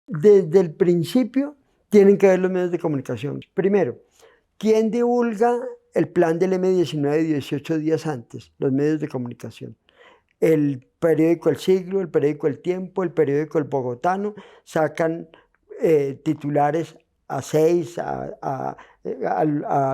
Desde el principio tienen que ver los medios de comunicación. Primero, ¿quién divulga el plan del M19 18 días antes? Los medios de comunicación. El periódico El Siglo, el periódico El Tiempo, el periódico El Bogotano sacan titulares a 6, a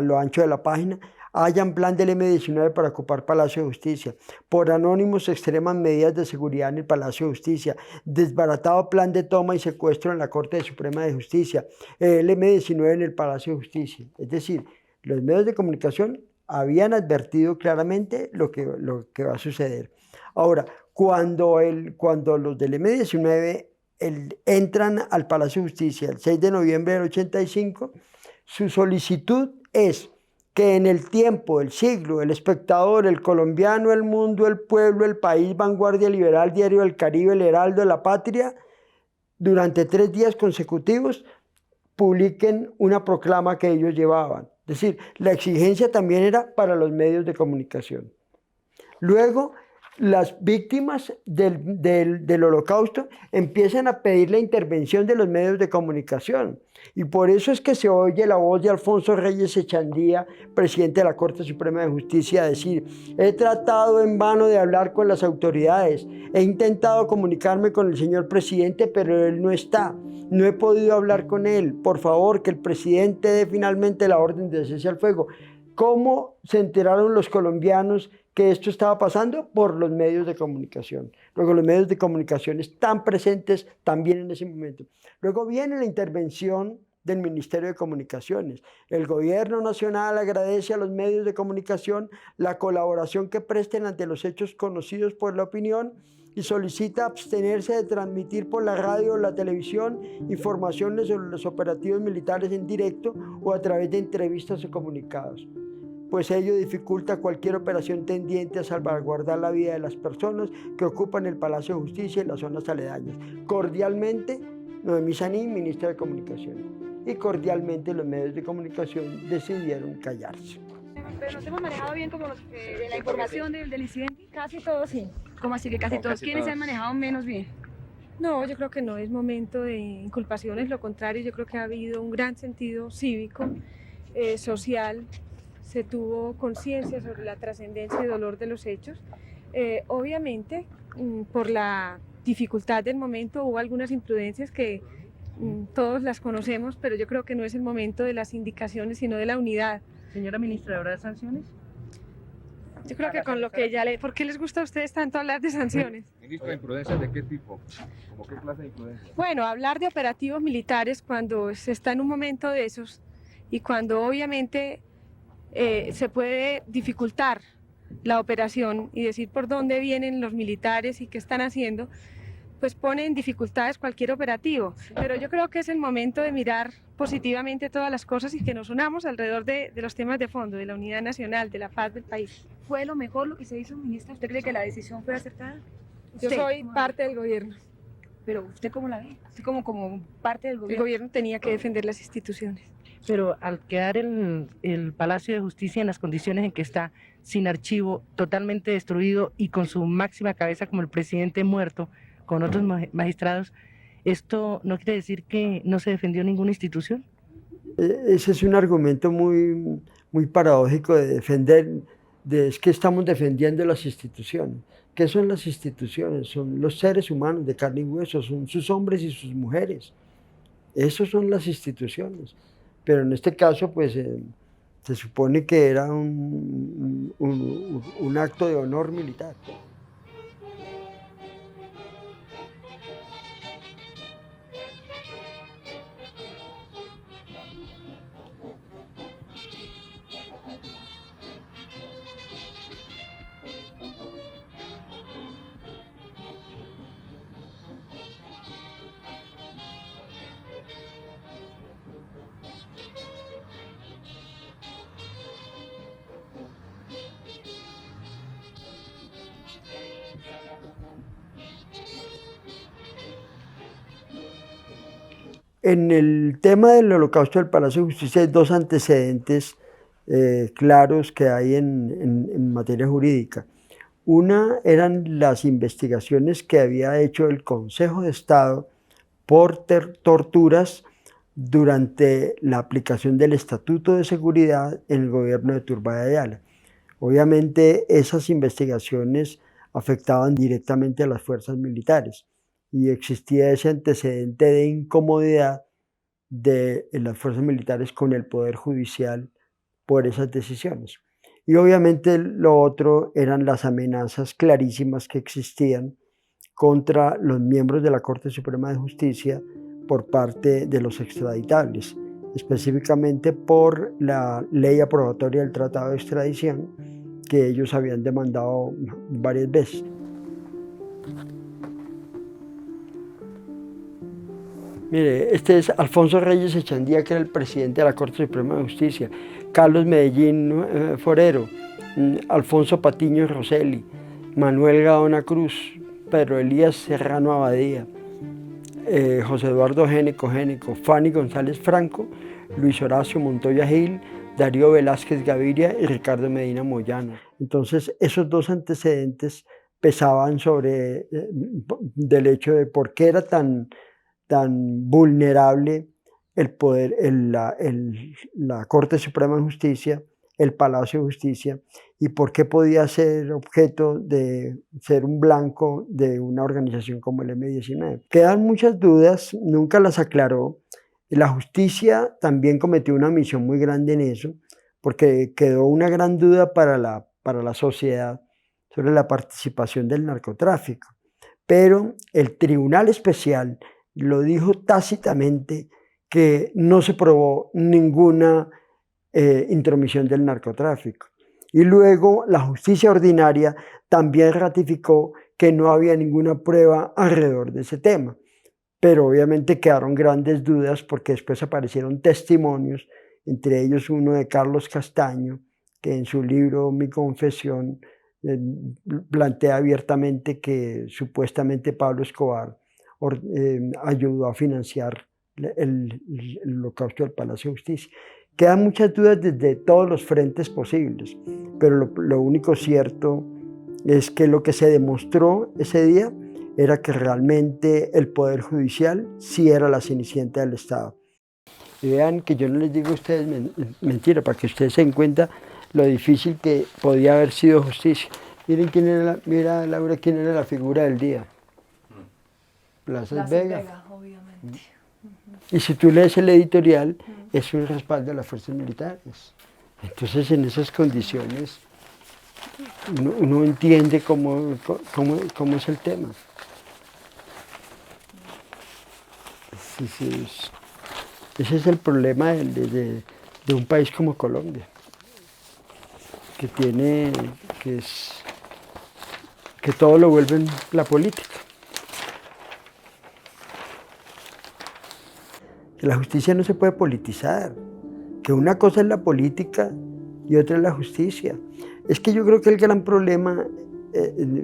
lo ancho de la página. Hayan plan del M19 para ocupar Palacio de Justicia. Por anónimos extreman medidas de seguridad en el Palacio de Justicia. Desbaratado plan de toma y secuestro en la Corte Suprema de Justicia. El M19 en el Palacio de Justicia. Es decir, los medios de comunicación habían advertido claramente lo que va a suceder. Ahora, cuando los del M19 entran al Palacio de Justicia el 6 de noviembre del 85, su solicitud es que en el Tiempo, El Siglo, El Espectador, El Colombiano, El Mundo, El Pueblo, El País, Vanguardia Liberal, Diario del Caribe, El Heraldo, La Patria, durante 3 días consecutivos publiquen una proclama que ellos llevaban. Es decir, la exigencia también era para los medios de comunicación. Luego, las víctimas del Holocausto empiezan a pedir la intervención de los medios de comunicación. Y por eso es que se oye la voz de Alfonso Reyes Echandía, presidente de la Corte Suprema de Justicia, decir: he tratado en vano de hablar con las autoridades, he intentado comunicarme con el señor presidente, pero él no está, no he podido hablar con él, por favor, que el presidente dé finalmente la orden de cese al fuego. ¿Cómo se enteraron los colombianos que esto estaba pasando? Por los medios de comunicación. Luego los medios de comunicación están presentes también en ese momento. Luego viene la intervención del Ministerio de Comunicaciones. El gobierno nacional agradece a los medios de comunicación la colaboración que presten ante los hechos conocidos por la opinión y solicita abstenerse de transmitir por la radio o la televisión informaciones sobre los operativos militares en directo o a través de entrevistas o comunicados, pues ello dificulta cualquier operación tendiente a salvaguardar la vida de las personas que ocupan el Palacio de Justicia y las zonas aledañas. Cordialmente, Noemí Sanín, ministra de Comunicación. Y cordialmente los medios de comunicación decidieron callarse. Pero nos hemos manejado bien como de la información del incidente. Casi todos sí. ¿Cómo así que casi todos? ¿Quiénes se han manejado menos bien? No, yo creo que no es momento de inculpaciones, lo contrario, yo creo que ha habido un gran sentido cívico, social, se tuvo conciencia sobre la trascendencia y dolor de los hechos. Obviamente, por la dificultad del momento hubo algunas imprudencias que todos las conocemos, pero yo creo que no es el momento de las indicaciones, sino de la unidad. Señora ministra, ¿habrá sanciones? Yo creo que con lo que ya le... ¿Por qué les gusta a ustedes tanto hablar de sanciones? Ministra, ¿imprudencias de qué tipo? ¿Cómo qué clase de imprudencias? Bueno, hablar de operativos militares cuando se está en un momento de esos y cuando obviamente se puede dificultar la operación y decir por dónde vienen los militares y qué están haciendo, pues pone en dificultades cualquier operativo. Pero yo creo que es el momento de mirar positivamente todas las cosas y que nos unamos alrededor de los temas de fondo, de la unidad nacional, de la paz del país. ¿Fue lo mejor lo que se hizo, ministra? ¿Usted cree que la decisión fue acertada? Yo soy parte del gobierno. Pero ¿usted cómo la ve? ¿Usted como parte del El gobierno? gobierno tenía que defender las instituciones. Pero al quedar el Palacio de Justicia en las condiciones en que está, sin archivo, totalmente destruido y con su máxima cabeza como el presidente muerto, con otros magistrados, ¿esto no quiere decir que no se defendió ninguna institución? Ese es un argumento muy, muy paradójico de defender, es que estamos defendiendo las instituciones. ¿Qué son las instituciones? Son los seres humanos de carne y hueso, son sus hombres y sus mujeres. Esos son las instituciones. Pero en este caso, pues, se supone que era un acto de honor militar. En el tema del Holocausto del Palacio de Justicia hay dos antecedentes claros que hay en materia jurídica. Una eran las investigaciones que había hecho el Consejo de Estado por torturas durante la aplicación del Estatuto de Seguridad en el gobierno de Turbay Ayala. Obviamente esas investigaciones afectaban directamente a las fuerzas militares y existía ese antecedente de incomodidad de las fuerzas militares con el Poder Judicial por esas decisiones. Y obviamente lo otro eran las amenazas clarísimas que existían contra los miembros de la Corte Suprema de Justicia por parte de los extraditables, específicamente por la ley aprobatoria del Tratado de Extradición que ellos habían demandado varias veces. Mire, este es Alfonso Reyes Echandía, que era el presidente de la Corte Suprema de Justicia, Carlos Medellín Forero, Alfonso Patiño Rosselli, Manuel Gaona Cruz, Pedro Elías Serrano Abadía, José Eduardo Génico, Fanny González Franco, Luis Horacio Montoya Gil, Darío Velázquez Gaviria y Ricardo Medina Moyano. Entonces, esos dos antecedentes pesaban sobre del hecho de por qué era tan vulnerable el poder, la Corte Suprema de Justicia, el Palacio de Justicia, y por qué podía ser objeto de ser un blanco de una organización como el M-19. Quedan muchas dudas, nunca las aclaró. La justicia también cometió una omisión muy grande en eso, porque quedó una gran duda para la sociedad sobre la participación del narcotráfico. Pero el Tribunal Especial lo dijo tácitamente que no se probó ninguna intromisión del narcotráfico. Y luego la justicia ordinaria también ratificó que no había ninguna prueba alrededor de ese tema. Pero obviamente quedaron grandes dudas porque después aparecieron testimonios, entre ellos uno de Carlos Castaño, que en su libro Mi Confesión plantea abiertamente que supuestamente Pablo Escobar ayudó a financiar el holocausto del Palacio de Justicia. Quedan muchas dudas desde todos los frentes posibles, pero lo único cierto es que lo que se demostró ese día era que realmente el Poder Judicial sí era la cenicienta del Estado. Y vean que yo no les digo a ustedes mentira, para que ustedes se den cuenta lo difícil que podía haber sido justicia. Miren quién era mira Laura, quién era la figura del día. Blas Vega, obviamente. Y si tú lees el editorial, es un respaldo a las fuerzas militares. Entonces, en esas condiciones, uno entiende cómo es el tema. Ese es el problema de un país como Colombia, que todo lo vuelve la política. Que la justicia no se puede politizar, que una cosa es la política y otra es la justicia. Es que yo creo que el gran problema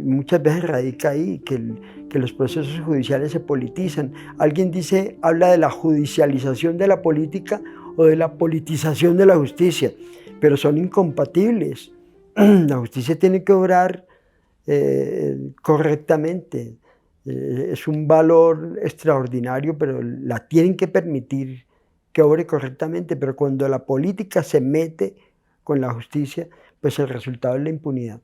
muchas veces radica ahí, que los procesos judiciales se politizan. Alguien habla de la judicialización de la política o de la politización de la justicia, pero son incompatibles. La justicia tiene que obrar correctamente. Es un valor extraordinario, pero la tienen que permitir que obre correctamente. Pero cuando la política se mete con la justicia, pues el resultado es la impunidad.